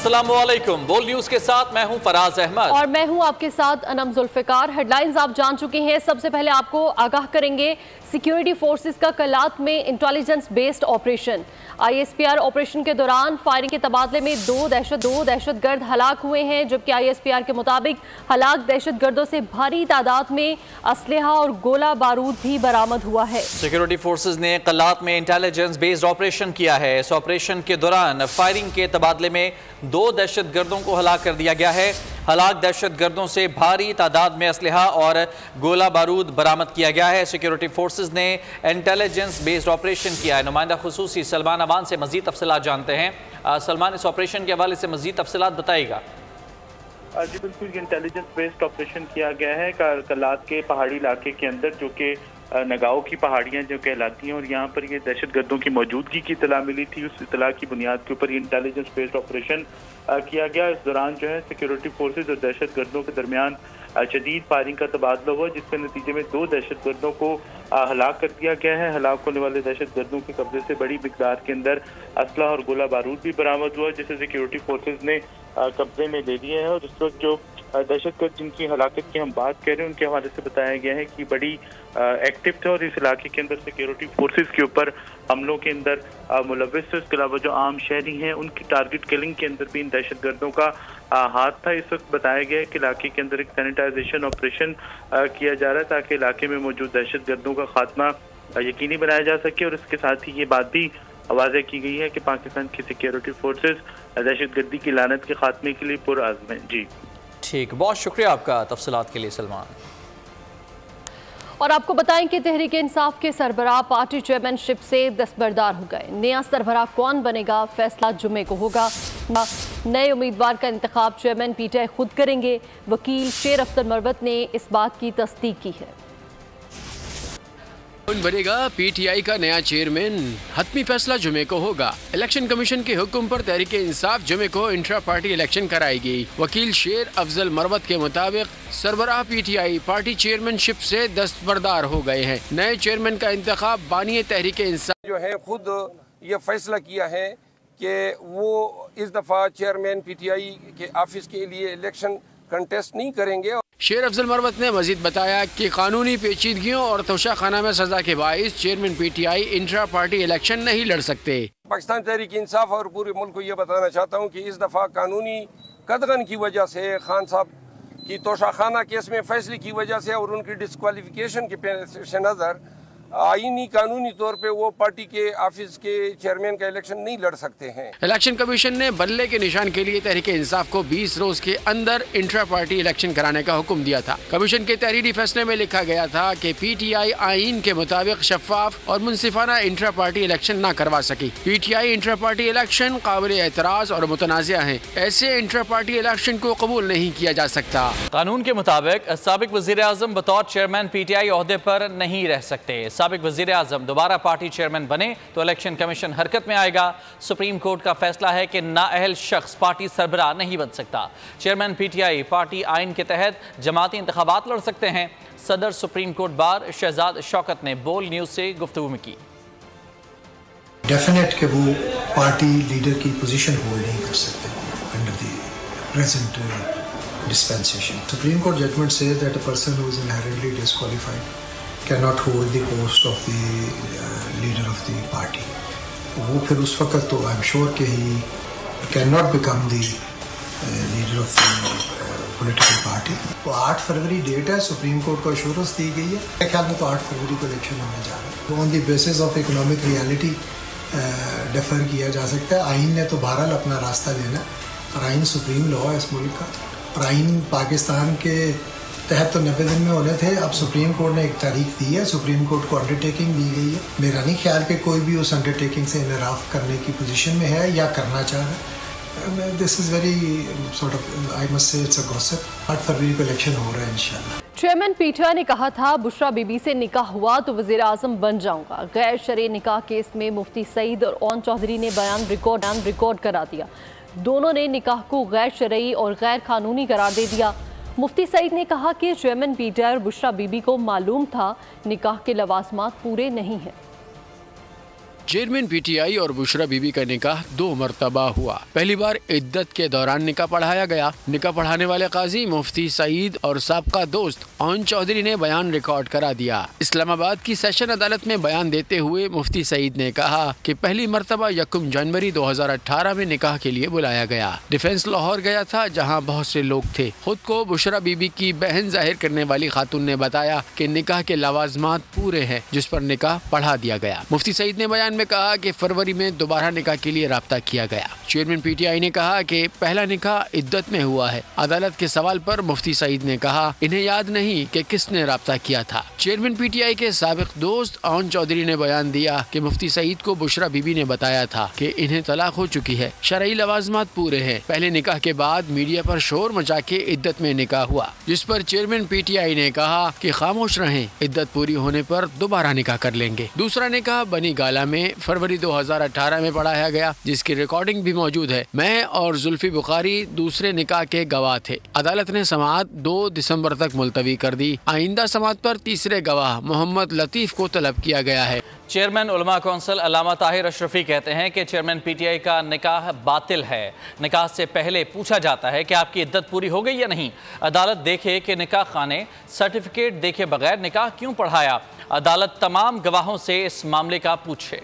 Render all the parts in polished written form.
अस्सलामुअलैकुम। बोल न्यूज के साथ मैं हूं फराज अहमद और मैं हूं आपके साथ अनम जुल्फिकार। हेडलाइंस आप जान चुके हैं। सबसे पहले आपको आगाह करेंगे सिक्योरिटी फोर्सेस का कलात में intelligence based operation. ISPR operation के दौरान फायरिंग के तबादले में दो दहशतगर्द हलाक हुए हैं, जबकि ISPR के मुताबिक हलाक दहशतगर्दों से भारी तादाद में असलहा और गोला बारूद भी बरामद हुआ है। सिक्योरिटी फोर्सेस ने कलात में इंटेलिजेंस बेस्ड ऑपरेशन किया है। इस ऑपरेशन के दौरान फायरिंग के तबादले में दो दहशतगर्दों को हलाक कर दिया गया है। हलाक दहशतगर्दों से भारी तादाद में असलहा और गोला बारूद बरामद किया गया है। सिक्योरिटी फोर्सेस ने इंटेलिजेंस बेस्ड ऑपरेशन किया है। नुमाइंदा खुसूसी सलमान अवान से मजीद तफसीलात जानते हैं। सलमान, इस ऑपरेशन के हवाले से मजीद तफसीलात बताइएगा। जी बिल्कुल, इंटेलिजेंस बेस्ड ऑपरेशन किया गया है कलात के पहाड़ी इलाके के अंदर, जो कि नगाओं की पहाड़ियां जो कहलाती हैं, और यहाँ पर ये दहशतगर्दों की मौजूदगी की इतला मिली थी। उस इतला की बुनियाद के ऊपर इंटेलिजेंस बेस्ड ऑपरेशन किया गया। इस दौरान जो है सिक्योरिटी फोर्सेज और दहशतगर्दों के दरमियान शदीद फायरिंग का तबादला हुआ, जिसके नतीजे में दो दहशतगर्दों को हलाक कर दिया गया है। हलाक होने वाले दहशतगर्दों के कब्जे से बड़ी मिकदार के अंदर असला और गोला बारूद भी बरामद हुआ, जिसे सिक्योरिटी फोर्सेज ने कब्जे में ले लिए हैं। और इस वक्त जो दहशतगर्द जिनकी हलाकत की हम बात कर रहे हैं, उनके हवाले से बताया गया है कि बड़ी एक्टिव थे और इस इलाके के अंदर सिक्योरिटी फोर्सेज के ऊपर हमलों के अंदर मुलविस थे। इसके अलावा जो आम शहरी हैं, उनकी टारगेट किलिंग के अंदर भी इन दहशतगर्दों का हाथ था। इस वक्त बताया गया है कि इलाके के अंदर एक सैनिटाइजेशन ऑपरेशन किया जा रहा है, ताकि इलाके में मौजूद दहशतगर्दों का खात्मा यकीनी बनाया जा सके। और इसके साथ ही ये बात भी वाज़ेह की गई है कि पाकिस्तान की सिक्योरिटी फोर्सेज दहशतगर्दी की लानत के खात्मे के लिए पुरअज़्म हैं। जी ठीक, बहुत शुक्रिया आपका तफसीलात के लिए सलमान। और आपको बताएं कि तहरीक इंसाफ के सरबराह पार्टी चेयरमैनशिप से दस्तबरदार हो गए। नया सरबराह कौन बनेगा, फैसला जुमे को होगा। नए उम्मीदवार का इंतखाब चेयरमैन PTI खुद करेंगे। वकील शेर अफ्तर मरवत ने इस बात की तस्दीक की है। कौन बनेगा PTI का नया चेयरमैन, हतमी फैसला जुमे को होगा। इलेक्शन कमीशन के हुक्म पर तहरीक इंसाफ जुमे को इंट्रा पार्टी इलेक्शन कराएगी। वकील शेर अफजल मरवत के मुताबिक सरबराह PTI पार्टी चेयरमैनशिप से दस्तबरदार हो गए हैं। नए चेयरमैन का इंतखाब बानी तहरीक इंसाफ जो है खुद ये फैसला किया है कि वो इस दफा चेयरमैन PTI के ऑफिस के लिए इलेक्शन कंटेस्ट नहीं करेंगे। शेर अफजल मरवत ने मजीद बताया कि कानूनी पेचीदगियों और तोशाखाना में सजा के बाइस chairman PTI intra party election नहीं लड़ सकते। पाकिस्तान तहरीक इंसाफ और पूरे मुल्क को ये बताना चाहता हूँ कि इस दफा कानूनी कदगन की वजह से, खान साहब की तोशाखाना केस में फैसले की वजह से और उनकी डिस्क्वालिफिकेशन के पेश नज़र आईनी कानूनी तौर पे वो पार्टी के ऑफिस के चेयरमैन का इलेक्शन नहीं लड़ सकते हैं। इलेक्शन कमीशन ने बल्ले के निशान के लिए तहरीक इंसाफ को 20 रोज के अंदर इंट्रा पार्टी इलेक्शन कराने का हुक्म दिया था। कमीशन के तहरीरी फैसले में लिखा गया था कि PTI आईन के मुताबिक शफाफ और मुनसिफाना इंट्रा पार्टी इलेक्शन न करवा सकी। PTI इंट्रा पार्टी इलेक्शन काबिल एतराज और मुतनाज़िया है। ऐसे इंट्रा पार्टी इलेक्शन को कबूल नहीं किया जा सकता। कानून के मुताबिक साबिक वज़ीर आज़म बतौर चेयरमैन PTI ओहदे पर नहीं रह सकते। साबिक वज़ीर आज़म दोबारा पार्टी चेयरमैन बने तो इलेक्शन कमीशन हरकत में आएगा। सुप्रीम कोर्ट का फैसला है कि नाअहल शख्स पार्टी सरबराह नहीं बन सकता। चेयरमैन PTI पार्टी आइन के तहत जमाती इंतखाबात लड़ सकते हैं। सदर supreme court bar Shahzad Shaukat ने बोल न्यूज से गुफ्तगू में की। डेफिनेट कि वो पार्टी लीडर की पोजीशन होल्ड नहीं कर सकते under the present dispensation. Supreme Court judgment says that a person who is inherently disqualified cannot hold the post of the leader of the party. वो फिर उस वक्त तो I'm sure कि he cannot become the leader of the political party. तो 8 फरवरी date है, supreme court को assurance दी गई है। मेरे ख्याल में तो 8 फरवरी को इलेक्शन होने जा रहा है। On the basis of economic reality differ किया जा सकता है। आइन ने तो बहरहाल अपना रास्ता लेना, और आइन सुप्रीम लॉ है इस मुल्क का, और आइन पाकिस्तान के तहत तो 90 दिन में होने थे। अब सुप्रीम कोर्ट ने एक तारीख दी है, सुप्रीम कोर्ट को अंडरटेकिंग दी गई है। मेरा नहीं ख्याल कि कोई भी उस अंडरटेकिंग से इनराफ करने की पोजीशन में है या करना चाह रहा है। This is very sort of, I must say it's a gossip. 8 फरवरी को इलेक्शन हो रहा है इंशाल्लाह। चेयरमैन PTI ने कहा था बुशरा बीबी से निकाह हुआ तो वज़ीर आज़म बन जाऊंगा। गैर शरई निकाह केस में मुफ्ती सईद और ओन चौधरी ने बयान रिकॉर्ड करा दिया। दोनों ने निकाह को गैर शरई और गैर कानूनी करार दे दिया। मुफ्ती सईद ने कहा कि चेयरमैन PTI और बुशरा बीबी को मालूम था निकाह के लवाजमात पूरे नहीं हैं। चेयरमैन पीटीआई और बुशरा बीबी का निकाह 2 मरतबा हुआ। पहली बार इद्दत के दौरान निकाह पढ़ाया गया। निकाह पढ़ाने वाले काजी मुफ्ती सईद और साबका दोस्त ओन चौधरी ने बयान रिकॉर्ड करा दिया। इस्लामाबाद की सेशन अदालत में बयान देते हुए मुफ्ती सईद ने कहा कि पहली मरतबा 1 जनवरी 2018 में निकाह के लिए बुलाया गया। डिफेंस लाहौर गया था, जहाँ बहुत से लोग थे। खुद को बुशरा बीबी की बहन जाहिर करने वाली खातून ने बताया कि निकाह के लवाजमात पूरे हैं, जिस पर निकाह पढ़ा दिया गया। मुफ्ती सईद ने बयान में कहा कि फरवरी में दोबारा निकाह के लिए राब्ता किया गया। चेयरमैन पीटीआई ने कहा कि पहला निकाह इद्दत में हुआ है। अदालत के सवाल पर मुफ्ती सईद ने कहा इन्हें याद नहीं कि किसने राब्ता किया था। चेयरमैन पीटीआई के साबिक दोस्त ओन चौधरी ने बयान दिया कि मुफ्ती सईद को बुशरा बीबी ने बताया था कि इन्हें तलाक हो चुकी है, शरई लवाजमात पूरे हैं। पहले निकाह के बाद मीडिया पर शोर मचा के इद्दत में निकाह हुआ, जिस पर चेयरमैन पीटीआई ने कहा कि खामोश रहें, इद्दत पूरी होने पर दोबारा निकाह कर लेंगे। दूसरा निकाह बनी गाला में फरवरी 2018 में पढ़ाया गया, जिसकी रिकॉर्डिंग भी मौजूद है। मैं और जुल्फी बुखारी दूसरे निकाह के गवाह थे। अदालत ने समाअत 2 दिसंबर तक मुलतवी कर दी। आइंदा समाअत पर तीसरे गवाह मोहम्मद लतीफ को तलब किया गया है। चेयरमैन उलमा कौंसिल अल्लामा ताहिर अशरफी कहते हैं कि चेयरमैन पीटीआई का निकाह बातिल है। निकाह से पहले पूछा जाता है कि आपकी इद्दत पूरी हो गई या नहीं। अदालत देखे कि निकाह खाने सर्टिफिकेट देखे बगैर निकाह क्यों पढ़ाया। अदालत तमाम गवाहों से इस मामले का पूछे।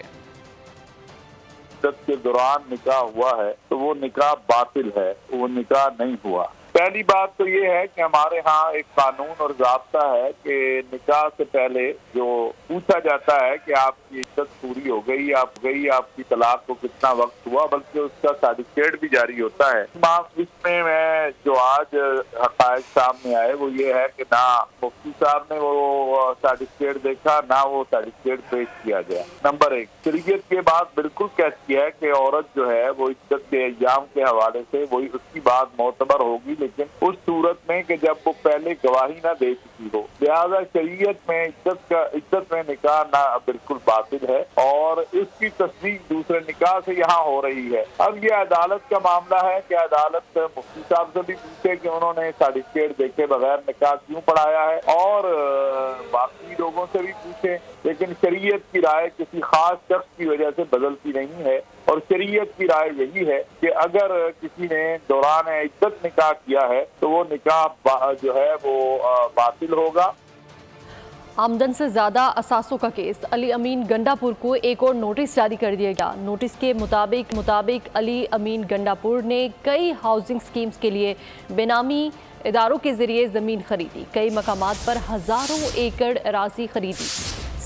इद्दत के दौरान निकाह हुआ है तो वो निकाह बातिल है, वो निकाह नहीं हुआ। पहली बात तो ये है कि हमारे यहाँ एक कानून और ज़ाब्ता है कि निकाह से पहले जो पूछा जाता है कि आपकी इद्दत पूरी हो गई, आपकी तलाक को कितना वक्त हुआ, बल्कि उसका सर्टिफिकेट भी जारी होता है। इसमें मैं जो आज हक़ाइक़ सामने आए वो ये है कि ना मुफ्ती साहब ने वो सर्टिफिकेट देखा, ना वो सर्टिफिकेट पेश किया गया। नंबर 1, शरीयत के बाद बिल्कुल कहती है कि औरत जो है वो इद्दत के अय्याम के हवाले से वही उसकी बात मोतबर होगी, लेकिन उस सूरत में कि जब वो पहले गवाही ना दे चुकी हो। लिहाजा शरीयत में इद्दत में निकाह ना बिल्कुल बातिल है और इसकी तस्दीक दूसरे निकाह से यहाँ हो रही है। अब ये अदालत का मामला है कि अदालत मुफ्ती साहब से भी पूछे कि उन्होंने सर्टिफिकेट देखे बगैर निकाह क्यों पढ़ाया है और बाकी लोगों से भी पूछे, लेकिन शरीयत की राय किसी खास शख्स की वजह से बदलती नहीं है। और शरीयत की राय यही है कि अगर किसी ने दौरान इद्दत निकाह किया है तो वो निकाह जो है वो बातिल होगा। आमदन से ज्यादा असासों का केस, अली अमीन गंडापुर को एक और नोटिस जारी कर दिया गया। नोटिस के मुताबिक अली अमीन गंडापुर ने कई हाउसिंग स्कीम्स के लिए बेनामी इदारों के जरिए ज़मीन खरीदी। कई मकामात पर हज़ारों एकड़ अराजी खरीदी।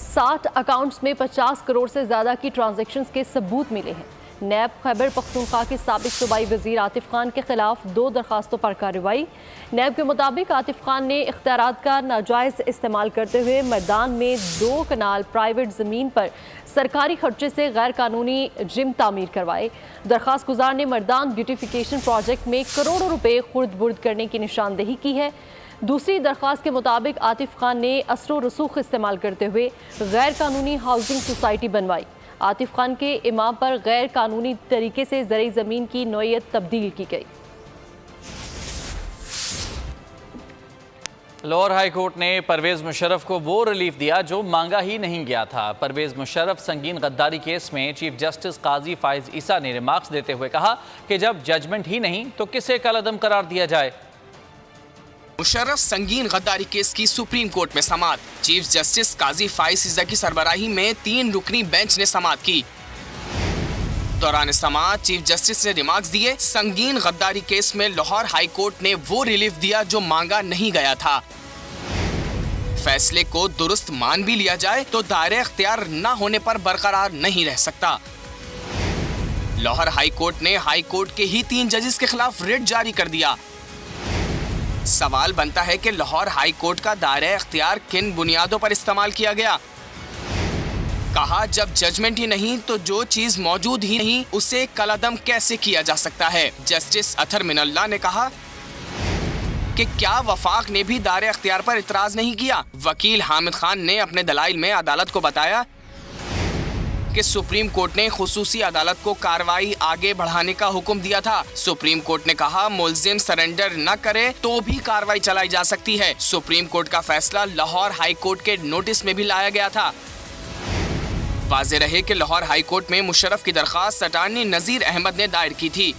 60 अकाउंट्स में 50 करोड़ से ज़्यादा की ट्रांजैक्शंस के सबूत मिले हैं। नैब खैबर पख्तूनख्वा के साबिक सूबाई वज़ीर आतिफ खान के खिलाफ 2 दरखास्तों पर कार्रवाई। नैब के मुताबिक आतिफ खान ने इख्तियारात का नाजायज़ इस्तेमाल करते हुए मैदान में 2 कनाल प्राइवेट ज़मीन पर सरकारी खर्चे से गैर कानूनी जिम तामीर करवाए। दरखास्त गुजार ने मैदान ब्यूटिफिकेशन प्रोजेक्ट में करोड़ों रुपए खुर्द बुर्द करने की निशानदेही की है। दूसरी दरख्वास्त के मुताबिक आतिफ खान ने असर व रसूख इस्तेमाल करते हुए गैर कानूनी हाउसिंग सोसाइटी बनवाई। आतिफ खान के इमाम पर गैर कानूनी तरीके से ज़रई ज़मीन की नौइयत तब्दील की गई। लाहौर हाई कोर्ट ने परवेज़ मुशर्रफ को वो रिलीफ दिया जो मांगा ही नहीं गया था। परवेज़ मुशर्रफ संगीन गद्दारी केस में चीफ जस्टिस काजी फाइज ईसा ने रिमार्क्स देते हुए कहा कि जब जजमेंट ही नहीं तो किसे कलअदम करार दिया जाए। मुशर्रफ संगीन गद्दारी केस की सुप्रीम कोर्ट में समाअत। चीफ जस्टिस काजी फाइज ईसा की सरबराही में 3 रुकनी बेंच ने समाअत की। दौरान समाअत चीफ जस्टिस ने रिमार्क्स दिए, संगीन गद्दारी केस में लाहौर हाई कोर्ट ने वो रिलीफ दिया जो मांगा नहीं गया था। फैसले को दुरुस्त मान भी लिया जाए तो दायरे इख्तियार न होने पर बरकरार नहीं रह सकता। लाहौर हाई कोर्ट ने हाई कोर्ट के ही 3 जजेस के खिलाफ रिट जारी कर दिया। सवाल बनता है कि लाहौर हाई कोर्ट का दायरा इख्तियार किन बुनियादों पर इस्तेमाल किया गया। कहा जब जजमेंट ही नहीं तो जो चीज मौजूद ही नहीं उसे कलअदम कैसे किया जा सकता है। जस्टिस अथर मिनल्ला ने कहा कि क्या वफाक ने भी दायरे इख्तियार पर इतराज नहीं किया। वकील हामिद खान ने अपने दलाइल में अदालत को बताया कि सुप्रीम कोर्ट ने खुसूसी अदालत को कार्रवाई आगे बढ़ाने का हुक्म दिया था। सुप्रीम कोर्ट ने कहा मुल्जिम सरेंडर न करे तो भी कार्रवाई चलाई जा सकती है। सुप्रीम कोर्ट का फैसला लाहौर हाई कोर्ट के नोटिस में भी लाया गया था। वाज़ेह रहे कि लाहौर हाई कोर्ट में मुशर्रफ की दरख्वास्त अटॉर्नी नज़ीर अहमद ने दायर की थी।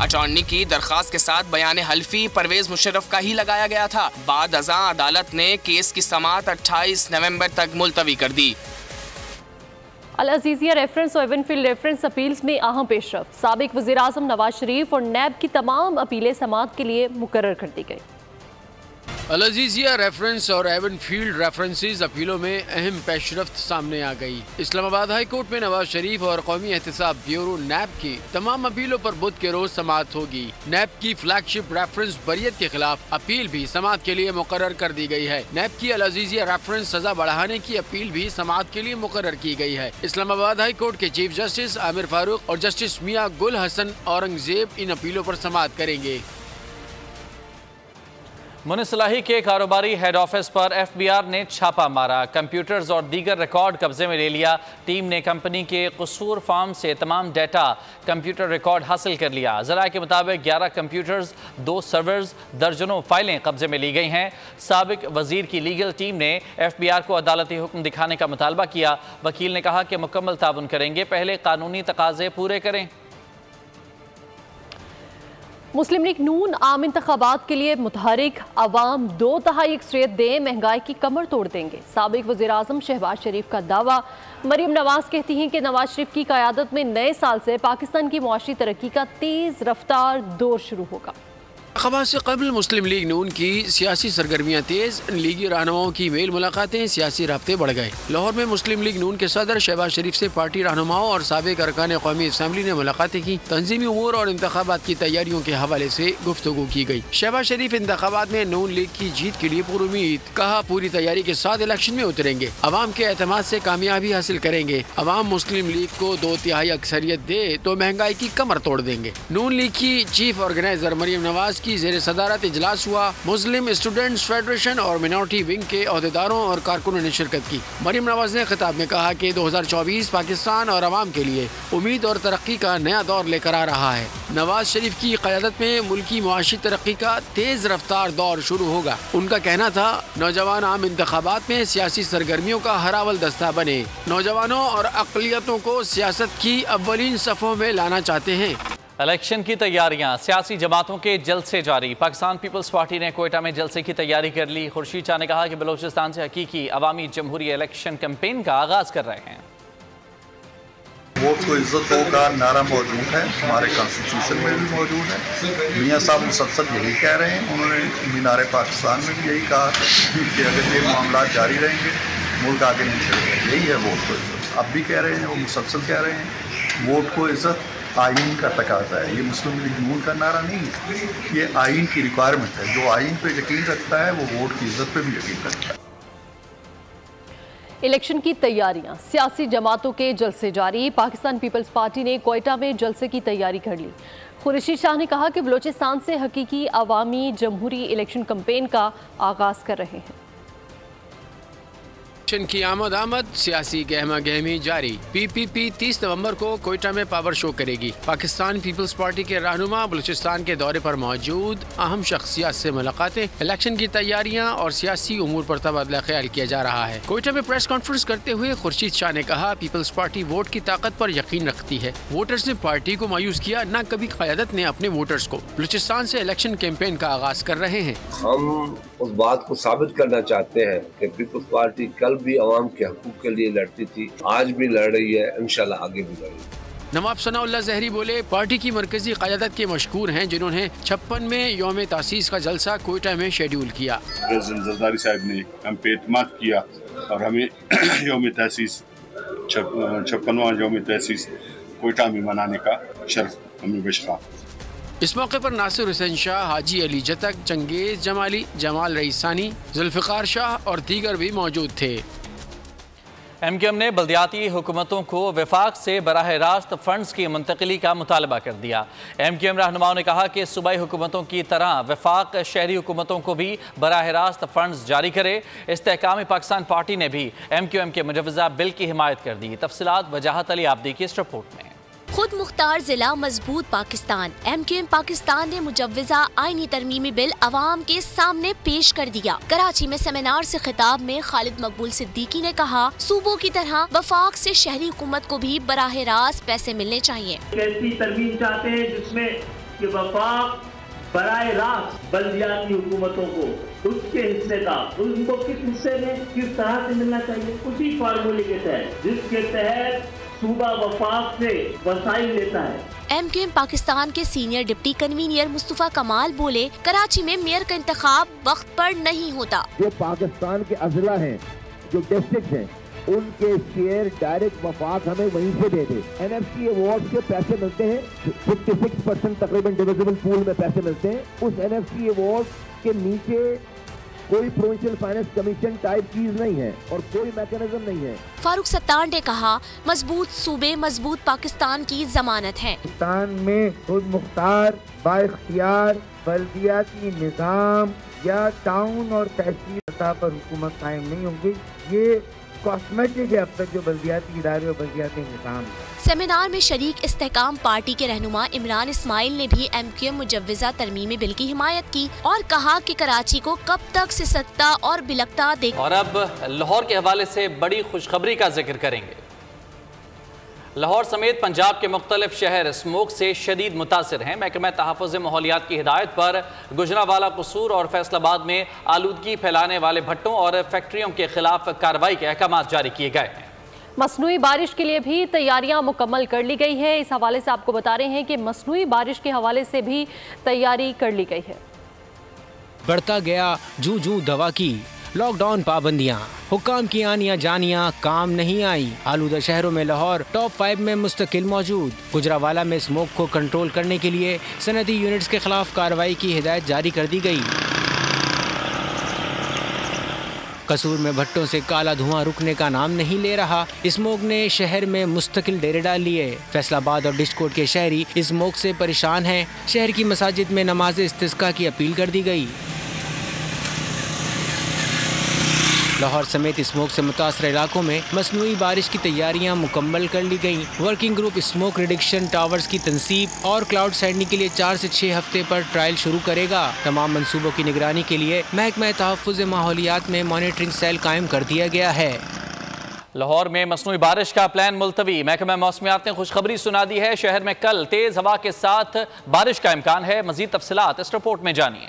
अटॉर्नी की दरख्वास्त के साथ बयान हल्फी परवेज मुशर्रफ का ही लगाया गया था। बाद अज़ां अदालत ने केस की समाअत 28 नवंबर तक मुलतवी कर दी। अल अजीजिया रेफरेंस और एवनफील्ड रेफरेंस अपील्स में अहम पेशरफ्त। साबिक वज़ीर आज़म नवाज शरीफ और नैब की तमाम अपीलें समाअत के लिए मुकर्रर कर दी गई। अल अजीजिया रेफरेंस और एवनफील्ड रेफरेंसेस अपीलों में अहम पेशरफ्त सामने आ गई। इस्लामाबाद हाई कोर्ट में नवाज शरीफ और कौमी एहतसाब ब्यूरो नैब की तमाम अपीलों पर बुध के रोज समाअत होगी। नैब की फ्लैगशिप रेफरेंस बरियत के खिलाफ अपील भी समाअत के लिए मुकर्रर कर दी गई है। नैब की अल अजीजिया रेफरेंस सजा बढ़ाने की अपील भी समाअत के लिए मुकर्रर की गई है। इस्लामाबाद हाई कोर्ट के चीफ जस्टिस आमिर फारूक और जस्टिस मियां गुल हसन औरंगजेब इन अपीलों पर समाअत करेंगे। मुनिसलाही के कारोबारी हेड ऑफिस पर FBI ने छापा मारा, कंप्यूटर्स और दीगर रिकॉर्ड कब्जे में ले लिया। टीम ने कंपनी के कसूर फार्म से तमाम डेटा कंप्यूटर रिकॉर्ड हासिल कर लिया। ज़राए के मुताबिक 11 कंप्यूटर्स, 2 सर्वर्स, दर्जनों फाइलें कब्जे में ली गई हैं। साबिक वजीर की लीगल टीम ने FBI को अदालती हुक्म दिखाने का मुतालबा किया। वकील ने कहा कि मुकम्मल ताउन करेंगे, पहले कानूनी तकाजे पूरे करें। मुस्लिम लीग नून आम इंतखाबात के लिए मुतहरिक, अवाम 2/3 अक्सरियत दें, महंगाई की कमर तोड़ देंगे। साबिक वज़ीर आज़म शहबाज शरीफ का दावा। मरीम नवाज कहती हैं कि नवाज शरीफ की क़यादत में नए साल से पाकिस्तान की मुआशी तरक्की का तेज़ रफ्तार दौर शुरू होगा। खबर से कबल मुस्लिम लीग नून की सियासी सरगर्मियाँ तेज, लीगी रहनुमाओं की मेल मुलाकातें, सियासी राब्ते बढ़ गए। लाहौर में मुस्लिम लीग नून के सदर शहबाज शरीफ से पार्टी रहनुमाओं और साबिक अरकान कौमी असम्बली ने मुलाकातें की। तंजीमी उमूर और इंतखाबात की तैयारियों के हवाले से गुफ्तगू की गई। शहबाज शरीफ इंतखाबात में नून लीग की जीत के लिए पुरुमीद, कहा पूरी तैयारी के साथ इलेक्शन में उतरेंगे, अवाम के एतमाद से कामयाबी हासिल करेंगे। अवाम मुस्लिम लीग को 2/3 अक्सरियत दे तो महंगाई की कमर तोड़ देंगे। नून लीग की चीफ ऑर्गेनाइजर मरीम नवाज की जेर सदारत इजलास हुआ। मुस्लिम स्टूडेंट्स फेडरेशन और मिनॉरिटी विंग के अहदेदारों और कारकुनों ने शिरकत की। मरीम नवाज ने खिताब में कहा कि 2024 पाकिस्तान और अवाम के लिए उम्मीद और तरक्की का नया दौर लेकर आ रहा है। नवाज शरीफ की क़यादत में मुल्की मुआशी तरक्की का तेज रफ्तार दौर शुरू होगा। उनका कहना था, नौजवान आम इंतखाबात में सियासी सरगर्मियों का हरावल दस्ता बने, नौजवानों और अक़लियतों को सियासत की अव्वलीन सफ़ों में लाना चाहते हैं। इलेक्शन की तैयारियां सियासी जमातों के जलसे जारी। पाकिस्तान पीपल्स पार्टी ने कोयटा में जलसे की तैयारी कर ली। खुर्शीद शाह ने कहा कि बलोचिस्तान से हकीकी अवामी जमहूरी इलेक्शन कैंपेन का आगाज कर रहे हैं। वोट को इज्जत हो का नारा मौजूद है, हमारे कॉन्स्टिट्यूशन में भी मौजूद है। मियाँ साहब मुसलसल यही कह रहे हैं, उन्होंने मीनार पाकिस्तान में भी यही कहा कि अगर ये मामला जारी रहेंगे मुल्क आगे नहीं चलेगा। यही है वोट को इज्जत। अब भी कह रहे हैं, वो मुसलसल कह रहे हैं वोट को इज्जत आइन का तकाजा है। ये मुस्लिम लीग नून का नारा नहीं है, ये आइन की रिक्वायरमेंट है। जो आइन पे यकीन रखता है वो वोट की इज्जत पे भी यकीन रखता है। इलेक्शन की तैयारियां, सियासी जमातों के जलसे जारी। पाकिस्तान पीपल्स पार्टी ने कोयटा में जलसे की तैयारी कर ली। खुर्शीद शाह ने कहा कि बलोचिस्तान से हकीकी अवामी जमहूरी इलेक्शन कैंपेन का आगाज कर रहे हैं। की आमद सियासी गहमा गहमी जारी। PPP 30 नवंबर को कोयटा में पावर शो करेगी। पाकिस्तान पीपल्स पार्टी के रहनुमा बलूचिस्तान के दौरे पर मौजूद, अहम शख्सियात से मुलाकातें, इलेक्शन की तैयारियां और सियासी उमूर पर तबादला ख्याल किया जा रहा है। कोयटा में प्रेस कॉन्फ्रेंस करते हुए खुर्शीद शाह ने कहा, पीपल्स पार्टी वोट की ताकत पर यकीन रखती है। वोटर्स ने पार्टी को मायूस किया, न कभी क़यादत ने अपने वोटर्स को। बलूचिस्तान से इलेक्शन कैंपेन का आगाज कर रहे हैं। हम उस बात को साबित करना चाहते हैं कि पीपल्स पार्टी कल भी अवाम के हकूक के लिए लड़ती थी, आज भी लड़ रही है, इंशाल्लाह आगे भी लड़ेगी। नवाब सनाउल्लाह ज़हरी बोले, पार्टी की मरकजी क़यादत के मशकूर हैं जिन्होंने 56 में यौम तासीस का जलसा कोयटा में शेड्यूल किया। प्रेसिडेंट जरदारी साहब ने हम पे एतमाद किया और हमें यौम तासीस 56वां यौम तासीस कोयटा में मनाने का शर्फ हमें बख्शा। इस मौके पर नासिर हुसैन शाह, हाजी अली जतक, चंगेज जमाली, जमाल रईसानी, जुल्फ़िकार शाह और दीगर भी मौजूद थे। MQM ने बल्दियाती हुकूमतों को वफाक से बराह रास्त फंड्स की मुंतकिली का मुतालबा कर दिया। MQM रहनुमाओं ने कहा कि सूबाई हुकूमतों की तरह वफाक शहरी हुकूमतों को भी बराह रास्त फंड्स जारी करे। इस्तेहकाम पाकिस्तान पार्टी ने भी MQM के मुजवज़ा बिल की हिमायत कर दी। तफसीलात वजाहत अली आब्दी की इस रिपोर्ट में। खुद मुख्तार जिला मजबूत पाकिस्तान MQM पाकिस्तान ने मुजव्वजा आईनी तरमीमी बिल अवाम के सामने पेश कर दिया। कराची में सेमिनार से खिताब में खालिद मकबूल सिद्दीकी ने कहा, सूबों की तरह वफाक से शहरी हुकूमत को भी बराह रास्त पैसे मिलने चाहिए। ऐसी तरमीम चाहते हैं जिसमें कि वफाक बराह रास्त बल्दियाती हुकूमतों को उसके हिस्से का उनको किस हिस्से में किस तरह से मिलना चाहिए, उसी फार्मूले के तहत जिसके तहत सूबा वफाक से वसाइल लेता है। MQM पाकिस्तान के सीनियर डिप्टी कन्वीनियर मुस्तफा कमाल बोले, कराची में मेयर का इंतखाब वक्त पर नहीं होता। जो पाकिस्तान के अजला हैं, जो डिस्ट्रिक्ट हैं, उनके शेयर डायरेक्ट वफाक हमें वहीं से दे दे। NFC अवार्ड के पैसे मिलते हैं, 56% तकरीबन डिविजिबल पूल में पैसे मिलते हैं। उस NFC अवार्ड के नीचे कोई प्रोविंशियल फाइनेंस कमीशन टाइप चीज नहीं है और कोई मैकेनिज्म नहीं है। फारूक सत्तार ने कहा, मजबूत सूबे मजबूत पाकिस्तान की जमानत है। पाकिस्तान में खुद मुख्तार बाइख्तियार बल्दियाती निज़ाम या टाउन और तहसील सतह पर हुकूमत कायम नहीं होगी। ये कॉस्मेटिक है अब तक जो बल्दियाती इदारे और बल्दियाती निज़ाम। सेमिनार में शरीक इस्तेहकाम पार्टी के रहनुमा इमरान इस्माइल ने भी MQM मुजव्वजा तरमीमी बिल की हिमायत की और कहा कि कराची को कब तक सिसकता और बिलकता देख। और अब लाहौर के हवाले से बड़ी खुशखबरी का जिक्र करेंगे। लाहौर समेत पंजाब के मुख्तलिफ शहर स्मोक से शदीद मुतासिर हैं। महकमा तहफ़्फ़ुज़ माहौलियात की हिदायत पर गुजरांवाला, कसूर और फैसलाबाद में आलूदगी फैलाने वाले भट्टों और फैक्ट्रियों के खिलाफ कार्रवाई के अहकाम जारी किए गए हैं। मसनूई बारिश के लिए भी तैयारियां मुकम्मल कर ली गई है। इस हवाले से आपको बता रहे हैं कि मसनूई बारिश के हवाले से भी तैयारी कर ली गई है। बढ़ता गया जू जू दवा की लॉकडाउन पाबंदियां, हुक्काम की आनियां जानियां काम नहीं आई। आलूदा शहरों में लाहौर टॉप 5 में मुस्तकिल मौजूद। गुजरांवाला में स्मोक को कंट्रोल करने के लिए सनती यूनिट्स के खिलाफ कार्रवाई की हिदायत जारी कर दी गई। कसूर में भट्टों से काला धुआं रुकने का नाम नहीं ले रहा। स्मोक ने शहर में मुस्तकिल डेरे डाल लिए। फैसलाबाद और डिस्कोट के शहरी स्मोक से परेशान हैं। शहर की मसाजिद में नमाज इस्तिस्का की अपील कर दी गई। लाहौर समेत स्मोक से मुतासर इलाकों में मसनूई बारिश की तैयारियां मुकम्मल कर ली गईं। Working group smoke reduction towers की तनसीब और क्लाउड सेंडिंग के लिए 4 से 6 हफ्ते पर ट्रायल शुरू करेगा। तमाम मंसूबों की निगरानी के लिए महकमा तहफ़्फ़ुज़ माहौलियात में मॉनिटरिंग सेल कायम कर दिया गया है। लाहौर में मसनूई बारिश का प्लान मुलतवी। महकमा मौसमियात ने खुशखबरी सुना दी है। शहर में कल तेज हवा के साथ बारिश का इम्कान है। मजीद तफसीलात इस रिपोर्ट में जानिए।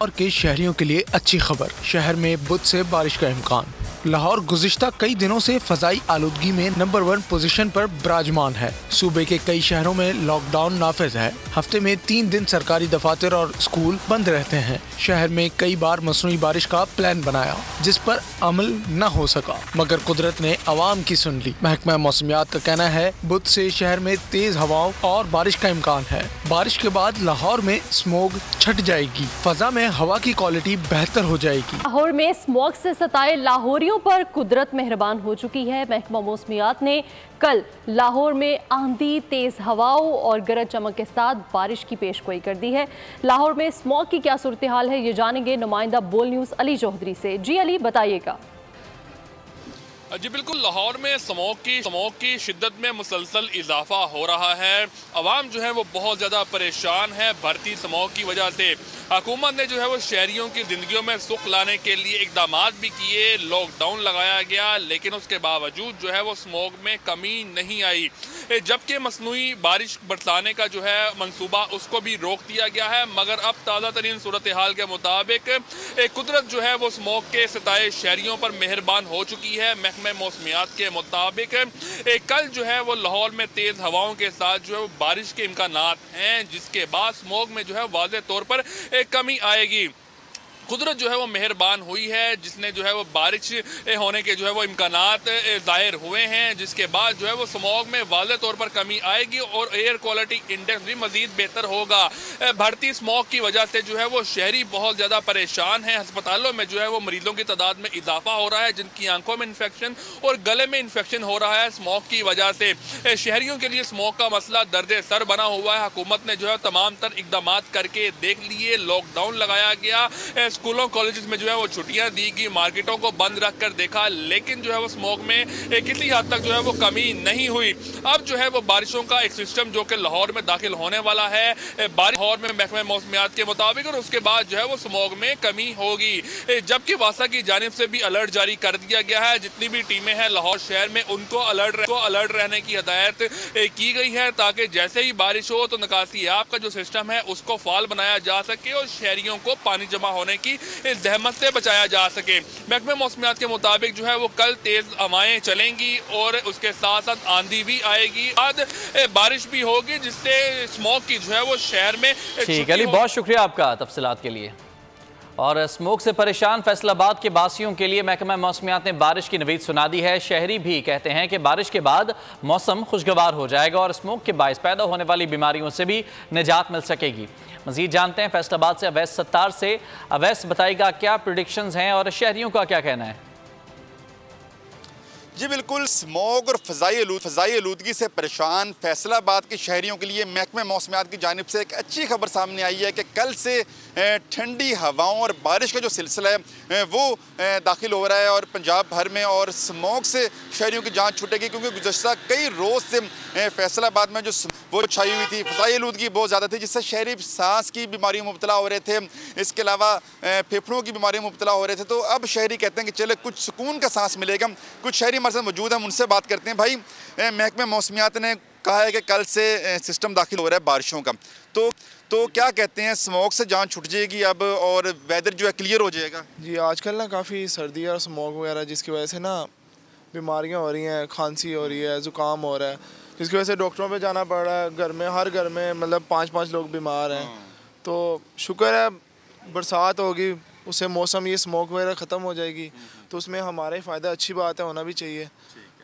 और के शहरियों के लिए अच्छी खबर, शहर में बुध से बारिश का इम्कान। लाहौर गुज़िश्ता कई दिनों से फ़ज़ाई आलूदगी में नंबर 1 पोजीशन पर विराजमान है। सूबे के कई शहरों में लॉकडाउन नाफिज है। हफ्ते में 3 दिन सरकारी दफातर और स्कूल बंद रहते हैं। शहर में कई बार मसनूई बारिश का प्लान बनाया जिस पर अमल न हो सका, मगर कुदरत ने अवाम की सुन ली। महकमा मौसमियात का कहना है बुध से शहर में तेज हवाओं और बारिश का इम्कान है। बारिश के बाद लाहौर में स्मोग छट जाएगी, फजा में हवा की क्वालिटी बेहतर हो जाएगी। लाहौर में स्मोग से सताए लाहौरियों पर कुदरत मेहरबान हो चुकी है। महकमा मौसमियात ने कल लाहौर में आंधी, तेज हवाओं और गरज चमक के साथ बारिश की पेशगोई कर दी है। लाहौर में स्मोग की क्या सूरत हाल है, ये जानेंगे नुमाइंदा बोल न्यूज़ अली चौधरी से। जी अली, बताइएगा। जी बिल्कुल, लाहौर में स्मोक की शिद्दत में मुसलसल इजाफा हो रहा है। अवाम जो है वो बहुत ज़्यादा परेशान है बढ़ती स्मोक की वजह से। हुकूमत ने जो है वो शहरियों की ज़िंदगियों में सुख लाने के लिए इकदाम भी किए, लॉकडाउन लगाया गया, लेकिन उसके बावजूद जो है वो स्मोक में कमी नहीं आई। जबकि मसनूई बारिश बरसाने का जो है मंसूबा उसको भी रोक दिया गया है, मगर अब ताज़ा तरीन सूरत हाल के मुताबिक कुदरत जो है वो स्मोक के सताए शहरियों पर मेहरबान हो चुकी है। महकमा मौसमियात के मुताबिक कल जो है वो लाहौर में तेज़ हवाओं के साथ जो है बारिश के इम्कानात हैं, जिसके बाद स्मोक में जो है वाज़े तौर पर कमी आएगी। कुदरत जो है वो मेहरबान हुई है, जिसने जो है वो बारिश होने के जो है वो इम्कानात ज़ाहिर हुए हैं, जिसके बाद जो है वो स्मॉग में वाज़े तौर पर कमी आएगी और एयर क्वालिटी इंडेक्स भी मज़ीद बेहतर होगा। बढ़ती स्मॉग की वजह से जो है वो शहरी बहुत ज़्यादा परेशान हैं। अस्पतालों में जो है वो मरीज़ों की तादाद में इजाफा हो रहा है, जिनकी आंखों में इन्फेक्शन और गले में इन्फेक्शन हो रहा है स्मॉग की वजह से। शहरियों के लिए स्मॉग का मसला दर्द सर बना हुआ है। हुकूमत ने जो है तमाम तर इकदाम करके देख लिए, लॉकडाउन लगाया गया, स्कूलों कॉलेजेस में जो है वो छुट्टियां दी गई, मार्केटों को बंद रखकर देखा, लेकिन जो है वो स्मॉग में किसी हद तक जो है वो कमी नहीं हुई। अब जो है वो बारिशों का एक सिस्टम जो कि लाहौर में दाखिल होने वाला है, बारिश लाहौर में महकमे मौसमियात के मुताबिक, और उसके बाद जो है वो स्मॉग में कमी होगी। जबकि वासा की जानिब से भी अलर्ट जारी कर दिया गया है। जितनी भी टीमें हैं लाहौर शहर में उनको अलर्ट रहने की हिदायत की गई है, ताकि जैसे ही बारिश हो तो निकासी ऐप का जो सिस्टम है उसको फाल बनाया जा सके और शहरियों को पानी जमा होने की जहमत से बचाया जा सके। महकमे मौसमियात के मुताबिक जो है वो कल तेज हवाएं चलेंगी और उसके साथ साथ आंधी भी आएगी, बाद बारिश भी होगी, जिससे स्मॉग की जो है वो शहर में। ठीक अली, बहुत शुक्रिया आपका तफसीलात के लिए। और स्मोक से परेशान फैसलाबाद के बासियों के लिए महकमा मौसमियात ने बारिश की नवीद सुना दी है। शहरी भी कहते हैं कि बारिश के बाद मौसम खुशगवार हो जाएगा और स्मोक के बायस पैदा होने वाली बीमारियों से भी निजात मिल सकेगी। मजीद जानते हैं फैसलाबाद से अवैस सत्तार से। अवैस बताएगा क्या प्रेडिक्शंस हैं और शहरियों का क्या कहना है? जी बिल्कुल, स्मॉग और फ़ज़ाई आलूदगी से परेशान फैसलाबाद के शहरियों के लिए महकमे मौसमियात की जानिब से एक अच्छी खबर सामने आई है कि कल से ठंडी हवाओं और बारिश का जो सिलसिला है वो दाखिल हो रहा है और पंजाब भर में, और स्मॉग से शहरियों की जान छूटेगी, क्योंकि गुज़श्ता कई रोज़ से फैसलाबाद में जो वो छाई हुई थी, फ़ज़ाई आलूदगी बहुत ज़्यादा थी, जिससे शहरी सांस की बीमारियों में मुब्तला हो रहे थे, इसके अलावा फेफड़ों की बीमारियों में मुब्तला हो रहे थे। तो अब शहरी कहते हैं कि चले कुछ सुकून का सांस मिलेगा। कुछ शहरी हमारे साथ मौजूद हैं, उनसे बात करते हैं। भाई, महकमे मौसमियात ने कहा है कि कल से सिस्टम दाखिल हो रहा है बारिशों का, तो क्या कहते हैं, स्मॉग से जान छूट जाएगी अब और वेदर जो है क्लियर हो जाएगा? जी, आजकल ना काफ़ी सर्दी और स्मॉग वगैरह जिसकी वजह से ना बीमारियां हो रही हैं, खांसी हो रही है, ज़ुकाम हो रहा है, जिसकी वजह से डॉक्टरों पे जाना पड़ रहा है। घर में हर घर में मतलब 5-5 लोग बीमार हैं। तो शुक्र है बरसात होगी, उससे मौसम ये स्मॉग वगैरह ख़त्म हो जाएगी, तो उसमें हमारा ही फ़ायदा, अच्छी बात है, होना भी चाहिए।